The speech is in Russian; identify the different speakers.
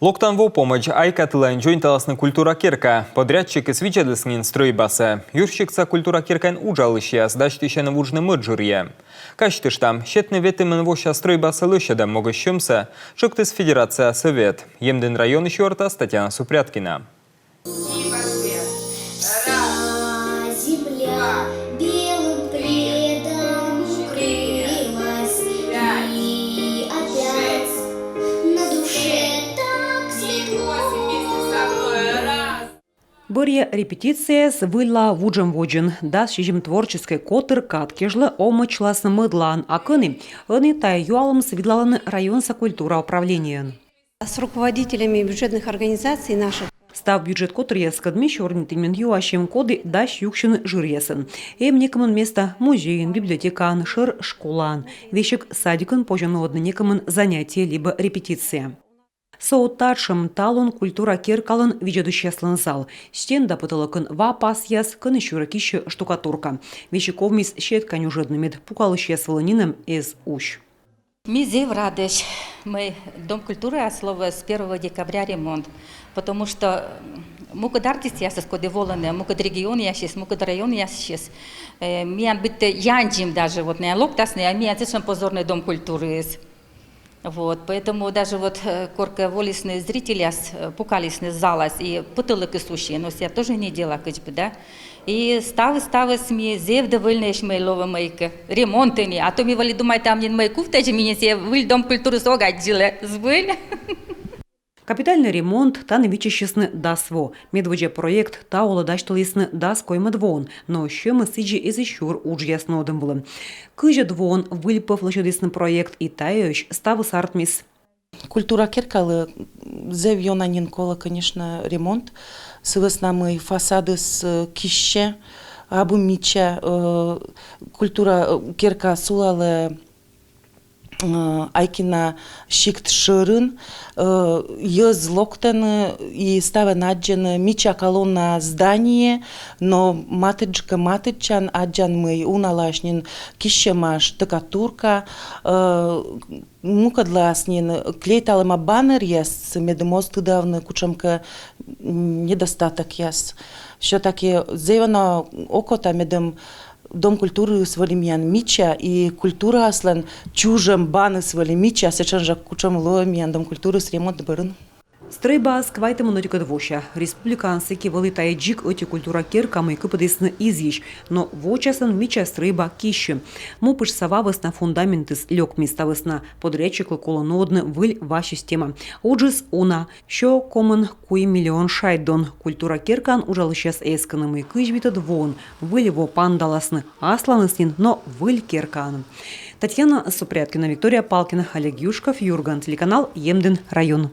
Speaker 1: Локтан во помощь айкатылайн жойнталасны культура кирка. Подрядчик свичадлыснин стройбасы. Юрщикца культура киркайн ужалыше, сдачтищен вужны мыджурье. Качтыштам, щетны ветымын воща стройбасы лыщадам могы щымса, шыктыс федерация совет. Емден район щорта Татьяна Супряткина.
Speaker 2: Борья репетиция с выла вуджем воджен, да щижем творческой котыр каткежлы омычласны мыдлан, а кыны тай юалым свидлаланы районса культура управления.
Speaker 3: С руководителями бюджетных организаций наших
Speaker 2: Став бюджет котыр яскадми щорни тимен юащем коды даш юкшины жирьесен. Некомын место музейн, библиотекан, шыр школан, вещик садикын поженодны некомын занятие либо репетиция. Соуттаршым талон культура керкалын виджедущеслын зал. Стенда потолокын вапас яс, кыны щуракище штукатурка. Вещиков мис щеткань ужеднымед пукалыщеслыниным из ущ.
Speaker 4: Музей в радость. Мы Дом культуры, а слово с 1 декабря ремонт. Потому что мукад артист ясес кодеволаны, мукад регион ясес, мукад район ясес. Миян быть янджим даже вот не локтасный, а миян зачем позорный Дом культуры. Вот, поэтому даже вот корка волисные зрители пукались на залаз и потолок и суши, но я тоже не делала, как бы, да. И ставы сми зев довольны шмейлова майка ремонты не, а то ми вали думай там не майку в теже меня се выль Дом культуры согадзиле, звыль.
Speaker 2: Капитальный ремонт та невичещесны дасво. Медводжа проект та оладашталисны дас коймадвон, но ще мы сиджи из ищур уж яснодым было. Кыжа двон выльпов лошадисный проект и тающ ставы сартмис.
Speaker 5: Культура керкалы зевьона нинкола, конечно, ремонт. Сывесна мы фасады с кище, абу мича, культура керка сулале айкина шикт шырын, ез локтан и става наджен мича колонна здание, но матыджан аджан мы уналашнин кищема штукатурка, мукадласнин клейталыма баннер яс, медмост давно кучамка недостаток яс. Все-таки зевано окота медем Дом культуры свалимян мича и культура аслан чужем баны свалимича, сейчас же кучам лоемян Дом культуры с ремонт бырын.
Speaker 2: Стройба с квайтем нотика двоща. Республиканцы кивали тайджик оти культура керкамы кыпадысны изъищ, но вочасан мича стройба кищи. Мупыш сававас на фундаментыс лёг миставас на подрядчик колонодны выль ва система. Уджис уна, що комын куи миллион шайдон. Культура керкан ужалыщас эсканымы кыжвита двон. Выль во пандаласны асланыснин, но выль керкан. Татьяна Супряткина, Виктория Палкина, Олег Юшков, Юрган, телеканал Емден район.